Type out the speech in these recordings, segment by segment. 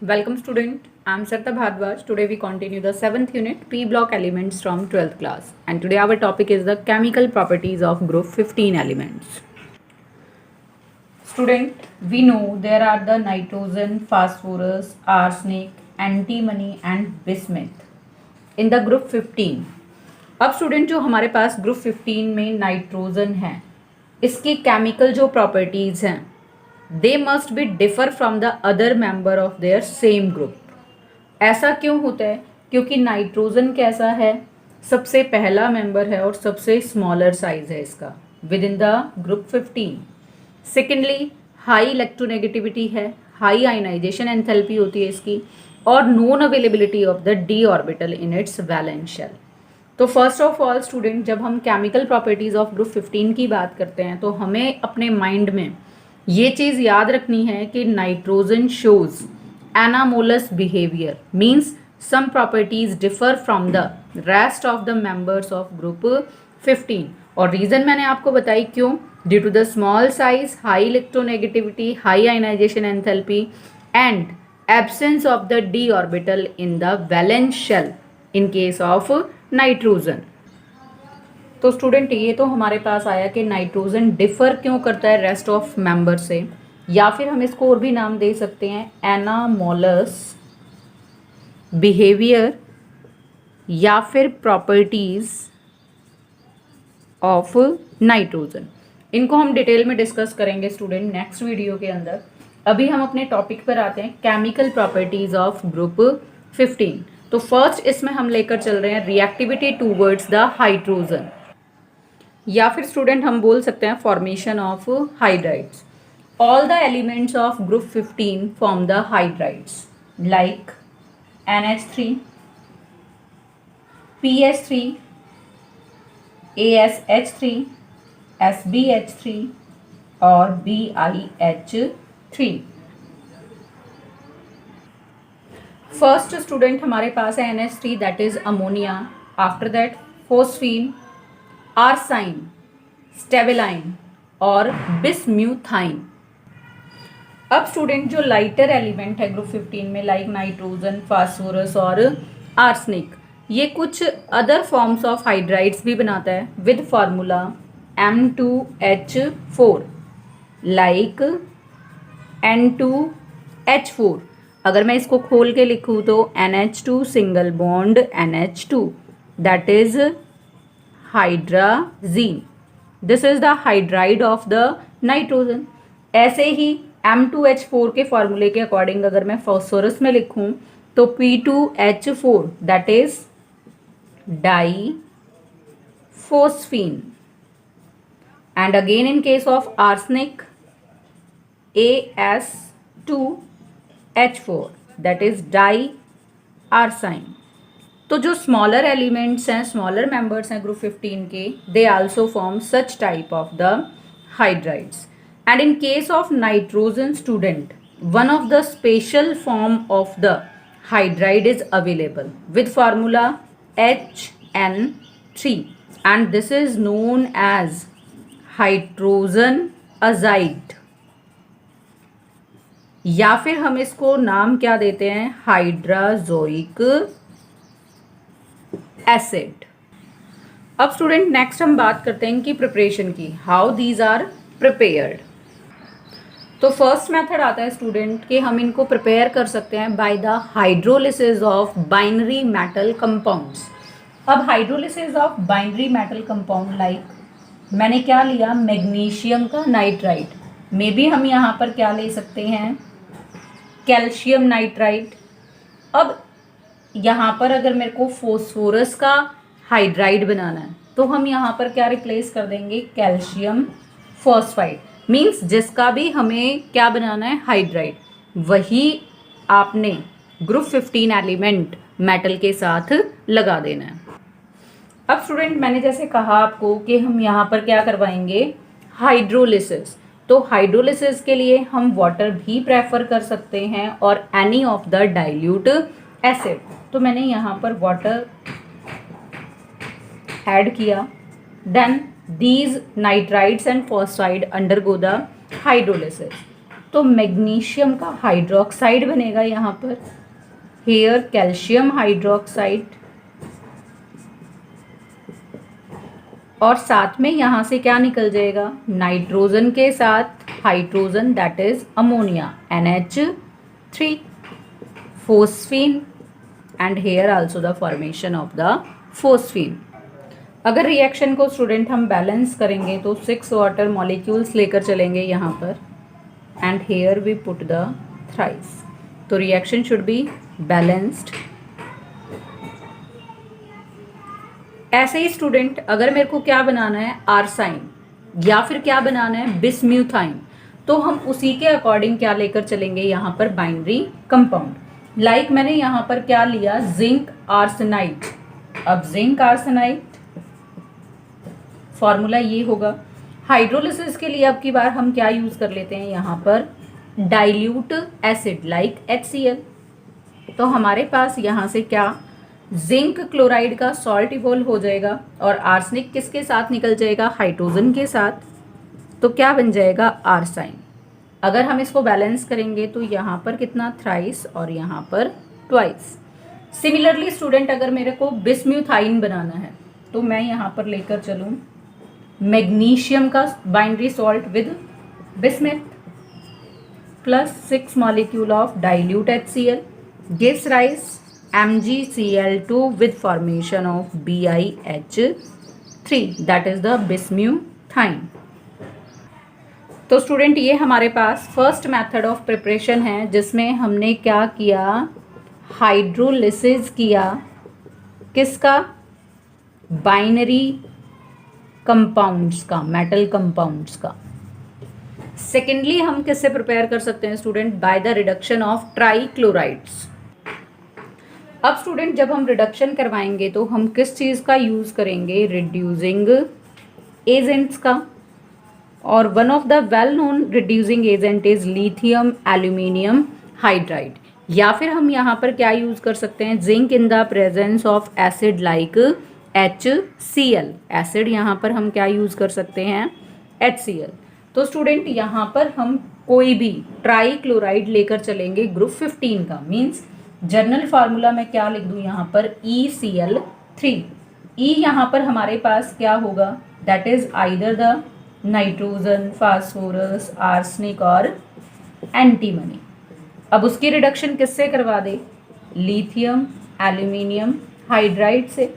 Welcome student, I am Sarta Bhardwaj. Today we continue the 7th unit P block elements from 12th class, and today our topic is the chemical properties of group 15 elements. Student, we know there are the nitrogen, phosphorus, arsenic, antimony and bismuth in the group 15. अब student जो हमारे पास group 15 में nitrogen है, इसकी chemical जो properties हैं they must be differ from the other member of their same group. ऐसा क्यों होता है? क्योंकि नाइट्रोजन कैसा है, सबसे पहला मेंबर है और सबसे स्मॉलर साइज है इसका within the group 15. Secondly high electronegativity है, हाई आयनाइजेशन एंथैल्पी होती है इसकी, और non availability of the d orbital in its valence shell. तो फर्स्ट ऑफ ऑल स्टूडेंट, जब हम केमिकल प्रॉपर्टीज़ ऑफ ग्रुप 15 की बात करते हैं तो हमें अपने माइंड में ये चीज़ याद रखनी है कि nitrogen shows anomalous behaviour, means some properties differ from the rest of the members of group 15. और रीज़न मैंने आपको बताई क्यों, due to the small size, high electronegativity, high ionization enthalpy and absence of the d orbital in the valence shell in case of nitrogen. तो student ये तो हमारे पास आया कि नाइट्रोजन डिफर क्यों करता है रेस्ट ऑफ मेंबर से, या फिर हम इसको और भी नाम दे सकते हैं एनामोलस बिहेवियर या फिर प्रॉपर्टीज ऑफ नाइट्रोजन. इनको हम डिटेल में डिस्कस करेंगे स्टूडेंट नेक्स्ट वीडियो के अंदर. अभी हम अपने टॉपिक पर आते हैं, केमिकल प्रॉपर्टीज ऑफ ग्रुप 15. तो फर्स्ट इसमें हम लेकर चल रहे हैं रिएक्टिविटी टूवर्ड्स द हाइड्रोजन, या फिर स्टूडेंट हम बोल सकते हैं formation of hydrides. All the elements of group 15 form the hydrides like NH3, PH3, ASH3, SBH3 और BiH3. फर्स्ट स्टूडेंट हमारे पास है NH3 that is ammonia, after that phosphine, arsine, stibine और बिस्म्यूथाइन. अब स्टूडेंट जो लाइटर एलिमेंट है group 15 में like nitrogen, phosphorus और आर्सेनिक, ये कुछ अदर फॉर्म्स ऑफ हाइड्राइड्स भी बनाता है with formula M2H4 like N2H4. अगर मैं इसको खोल के लिखूँ तो NH2 single bond NH2 that is hydrazine. This is the hydride of the nitrogen. ऐसे ही M2H4 के फॉर्मूले के अकॉर्डिंग अगर मैं फॉस्फोरस में लिखूं तो P2H4 that is diphosphine. And again in case of arsenic AS2H4 that is diarsine. तो जो स्मॉलर एलिमेंट्स हैं, स्मॉलर मेंबर्स हैं ग्रुप 15 के, they also form such type of the hydrides. And in case of nitrogen student, one of the special form of the hydride is available with formula HN3 and this is known as hydrogen azide, या फिर हम इसको नाम क्या देते हैं, hydrazoic acid. अब student next हम बात करते हैं इनकी प्रिपरेशन की, हाउ दीज आर प्रिपेयर्ड. तो फर्स्ट मेथड आता है स्टूडेंट कि हम इनको प्रिपेयर कर सकते हैं by the hydrolysis of binary metal compounds. अब hydrolysis of binary metal compound like मैंने क्या लिया, मैग्नीशियम का नाइट्राइड, मे बी हम यहाँ पर क्या ले सकते हैं, कैल्शियम नाइट्राइड. अब यहाँ पर अगर मेरे को फोस्फोरस का हाइड्राइड बनाना है तो हम यहाँ पर क्या रिप्लेस कर देंगे, कैल्शियम फॉस्फाइड. मीन्स जिसका भी हमें क्या बनाना है, हाइड्राइड, वही आपने ग्रुप 15 एलिमेंट मेटल के साथ लगा देना है. अब स्टूडेंट मैंने जैसे कहा आपको कि हम यहाँ पर क्या करवाएंगे, हाइड्रोलिसिस. तो हाइड्रोलिसिस के लिए हम वाटर भी प्रेफर कर सकते हैं और any of the dilute acid. तो मैंने यहाँ पर वाटर ऐड किया, then these nitrides and phosphide undergo the hydrolysis. तो मैग्नीशियम का हाइड्रोक्साइड बनेगा यहाँ पर, हेयर कैल्शियम हाइड्रोक्साइड, और साथ में यहाँ से क्या निकल जाएगा, नाइट्रोजन के साथ hydrogen, that is ammonia, NH3, phosphine, and here also the formation of the phosphine. अगर रिएक्शन को स्टूडेंट हम बैलेंस करेंगे तो 6 वाटर मॉलिक्यूल्स लेकर चलेंगे यहाँ पर, and here we put the thrice. तो रिएक्शन शुड बी बैलेंस्ड। ऐसे ही स्टूडेंट अगर मेरे को क्या बनाना है, आर्साइन, या फिर क्या बनाना है, बिस्म्यूथाइन, तो हम उसी के अकॉर्डिंग क्या लेकर चलेंगे यहाँ पर, बाइनरी कंपाउंड। लाइक मैंने यहाँ पर क्या लिया, जिंक आर्सेनाइड। अब जिंक आर्सेनाइड फॉर्मूला ये होगा। हाइड्रोलिसिस के लिए अब की बार हम क्या यूज कर लेते हैं यहाँ पर, डाइल्यूट एसिड लाइक HCl। तो हमारे पास यहाँ से क्या, जिंक क्लोराइड का सॉल्ट इवॉल्व हो जाएगा, और आर्सेनिक किसके साथ निकल जाएगा, हाइड्रोजन के साथ। तो क्या बन जाएगा, आर्साइन। अगर हम इसको बैलेंस करेंगे तो यहाँ पर कितना, थ्राइस, और यहाँ पर ट्वाइस। सिमिलरली स्टूडेंट अगर मेरे को बिस्म्यूथाइन बनाना है तो मैं यहाँ पर लेकर चलूँ मैग्नीशियम का binary salt with bismuth plus 6 molecule of dilute HCl gives rise MgCl2 with formation of BiH3, that is the bismuthine। तो स्टूडेंट ये हमारे पास फर्स्ट मेथड ऑफ प्रिपरेशन है, जिसमें हमने क्या किया, हाइड्रोलिसिस किया, किसका, बाइनरी कंपाउंड्स का, मेटल कंपाउंड्स का। सेकेंडली हम किससे प्रिपेयर कर सकते हैं student, by the reduction of trichlorides. अब स्टूडेंट जब हम रिडक्शन करवाएंगे तो हम किस चीज़ का यूज़ करेंगे, रिड्यूसिंग एजेंट्स का, और one of the well known reducing agent is lithium aluminium hydride. या फिर हम यहाँ पर क्या यूज़ कर सकते हैं, zinc in the presence of acid like HCl। Acid यहाँ पर हम क्या यूज़ कर सकते हैं, HCl। तो स्टूडेंट यहाँ पर हम कोई भी ट्राई क्लोराइड लेकर चलेंगे ग्रुप 15 का, मीन्स जर्नल फार्मूला में क्या लिख दूँ यहाँ पर, ECl3। E यहाँ पर हमारे पास क्या होगा, that is either the nitrogen, phosphorus, arsenic और एंटीमनी। अब उसकी रिडक्शन किससे करवा दे, लिथियम एल्यूमिनियम हाइड्राइड से।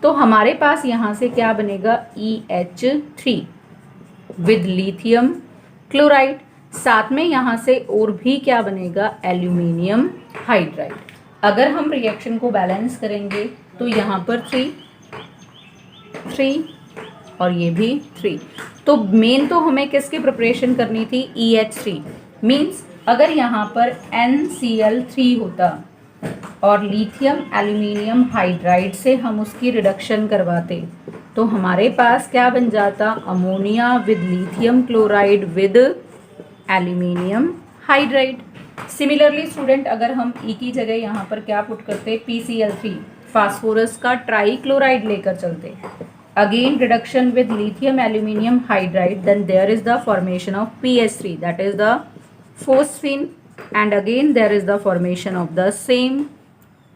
तो हमारे पास यहाँ से क्या बनेगा, EH3 विद लिथियम क्लोराइड, साथ में यहाँ से और भी क्या बनेगा, एल्यूमिनियम हाइड्राइड। अगर हम रिएक्शन को बैलेंस करेंगे तो यहाँ पर 3 और ये भी 3। तो मेन तो हमें किसकी प्रिपरेशन करनी थी, EH3। मीन्स अगर यहाँ पर NCl3 होता और लिथियम एल्यूमिनियम हाइड्राइड से हम उसकी रिडक्शन करवाते तो हमारे पास क्या बन जाता, ammonia with lithium chloride with aluminium hydride. Similarly student अगर हम E की जगह यहाँ पर क्या पुट करते, PCl3 फास्फोरस का ट्राई क्लोराइड लेकर चलते, again reduction with lithium aluminium hydride, then there is the formation of PH3, that is the phosphine, and again there is the formation of the same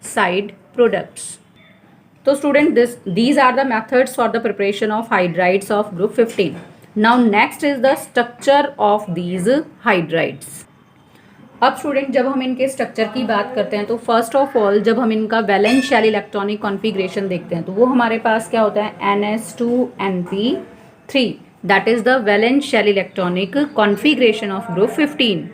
side products. So student, these are the methods for the preparation of hydrides of group 15. Now next is the structure of these hydrides. अब student जब हम इनके structure की बात करते हैं तो first of all जब हम इनका वैलेंस शेल इलेक्ट्रॉनिक कॉन्फ़िगरेशन देखते हैं तो वो हमारे पास क्या होता है, NS2Np3, that is the valence shell electronic configuration of group 15।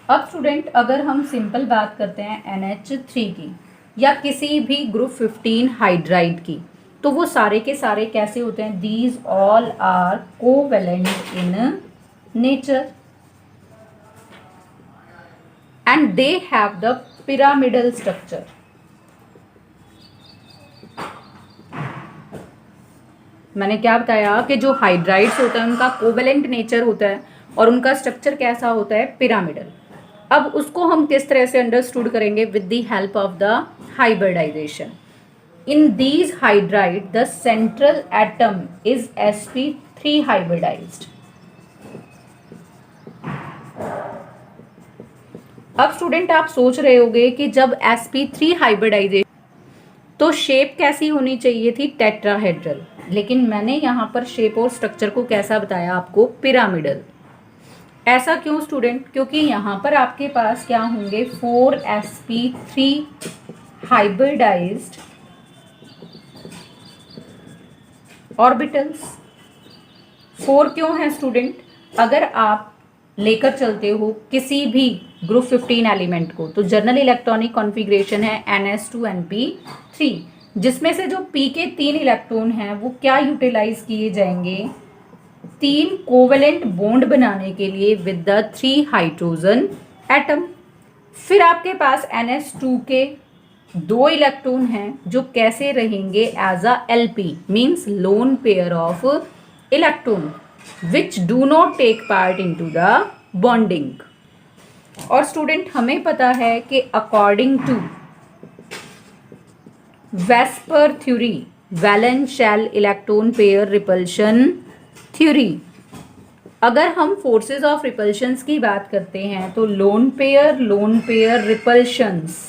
अब स्टूडेंट अगर हम सिंपल बात करते हैं NH3 की या किसी भी ग्रुप 15 हाइड्राइड की, तो वो सारे के सारे कैसे होते हैं, these all are covalent in nature and they have the pyramidal structure. मैंने क्या बताया कि जो हाइड्राइड्स होता है उनका कोवेलेंट नेचर होता है और उनका स्ट्रक्चर कैसा होता है, पिरामिडल। अब उसको हम किस तरह से अंडरस्टूड करेंगे, with the help of the hybridization. In these hydride the central atom is sp3 hybridized. अब स्टूडेंट आप सोच रहे होंगे कि जब sp3 हाइब्रिडाइजेशन तो शेप कैसी होनी चाहिए थी, टेट्राहेड्रल, लेकिन मैंने यहाँ पर शेप और स्ट्रक्चर को कैसा बताया आपको, पिरामिडल। ऐसा क्यों स्टूडेंट, क्योंकि यहाँ पर आपके पास क्या होंगे 4sp3 हाइब्रिडाइज्ड ऑर्बिटल्स। 4 क्यों है स्टूडेंट, अगर आप लेकर चलते हो किसी भी ग्रुप 15 एलिमेंट को तो जनरल इलेक्ट्रॉनिक कॉन्फ़िगरेशन है ns2np3, जिसमें से जो p के 3 इलेक्ट्रॉन हैं वो क्या यूटिलाइज किए जाएंगे, 3 कोवेलेंट बॉन्ड बनाने के लिए विद द 3 हाइड्रोजन एटम। फिर आपके पास ns2 के 2 इलेक्ट्रॉन हैं जो कैसे रहेंगे, as a LP means lone pair of electron which do not take part into the bonding। और स्टूडेंट हमें पता है कि according to VSEPR theory, valence shell electron pair repulsion theory, अगर हम फोर्सेस ऑफ रिपल्शंस की बात करते हैं तो lone pair repulsions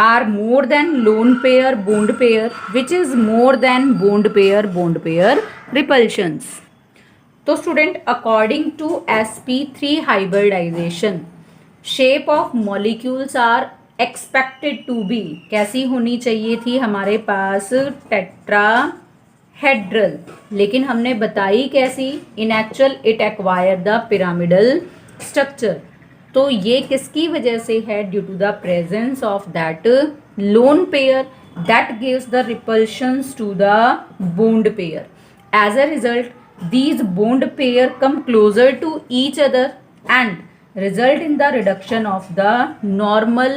are more than lone pair bond pair, which is more than bond pair repulsions। तो student according to sp3 hybridization shape of molecules are expected to be कैसी होनी चाहिए थी हमारे पास, टेट्राहेड्रल, लेकिन हमने बताई कैसी, in actual it acquire the pyramidal structure. तो ये किसकी वजह से है, due to the presence of that lone pair that gives the repulsions to the bond pair. As a result these bond pair come closer to each other and result in the reduction of the normal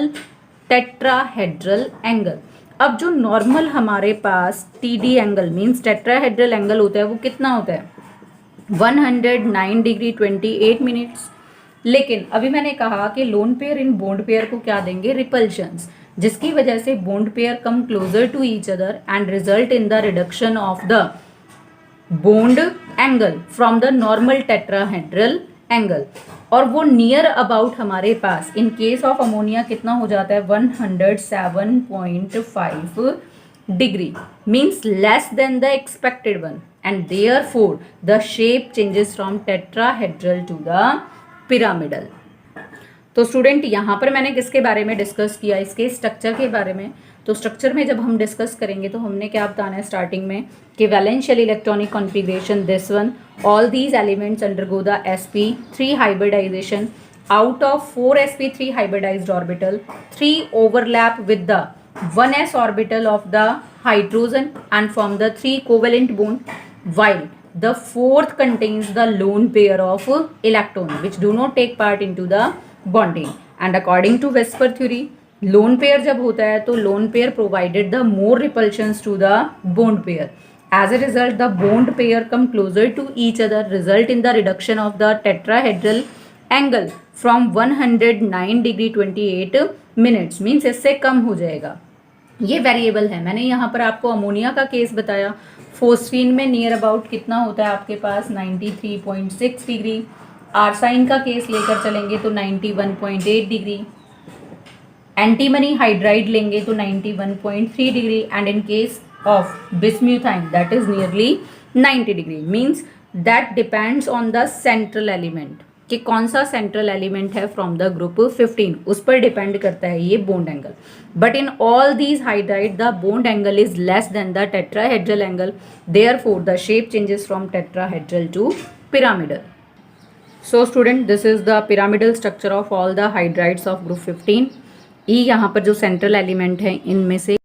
tetrahedral angle। अब जो normal हमारे पास TD angle means tetrahedral angle होता है वो कितना होता है, 109 degree 28 minutes. लेकिन अभी मैंने कहा कि lone pair in bond pair को क्या देंगे, रिपल्शंस, जिसकी वजह से bond pair come closer to each other and result in the reduction of the bond angle from the normal tetrahedral angle. और वो नियर अबाउट हमारे पास इन केस ऑफ अमोनिया कितना हो जाता है, 107.5 degree means less than the expected one, and therefore the shape changes from tetrahedral to the pyramidal. तो student यहाँ पर मैंने किसके बारे में डिस्कस किया, इसके स्ट्रक्चर के बारे में। तो स्ट्रक्चर में जब हम डिस्कस करेंगे तो हमने क्या बताना है स्टार्टिंग में कि valence shell electronic configuration this one, all these elements undergo the sp3 hybridization, out of 4 sp3 hybridized orbital 3 overlap with the 1s orbital of the hydrogen and form the 3 covalent bond, while the fourth contains the lone pair of electron which do not take part into the bonding। and according to Vesper theory, lone pair जब होता है तो lone pair provided the more repulsions to the bond pair। as a result the bond pair come closer to each other, result in the reduction of the tetrahedral angle from 109 degree 28 minutes means इससे कम हो जाएगा। ये variable है, मैंने यहाँ पर आपको ammonia का केस बताया, फोस्फीन में नियर अबाउट कितना होता है आपके पास 93.6 डिग्री, आर्साइन का केस लेकर चलेंगे तो 91.8 डिग्री, एंटीमनी हाइड्राइड लेंगे तो 91.3 degree, and in case of bismuthine that is nearly 90 degree. Means that depends on the central element कि कौन सा सेंट्रल एलिमेंट है फ्रॉम द ग्रुप 15, उस पर डिपेंड करता है ये bond angle. But in all these hydride the bond angle is less than the tetrahedral angle, therefore the shape changes from tetrahedral to pyramidal. So student this is the pyramidal structure of all the hydrides of group 15। ई यहाँ पर जो central element है इनमें से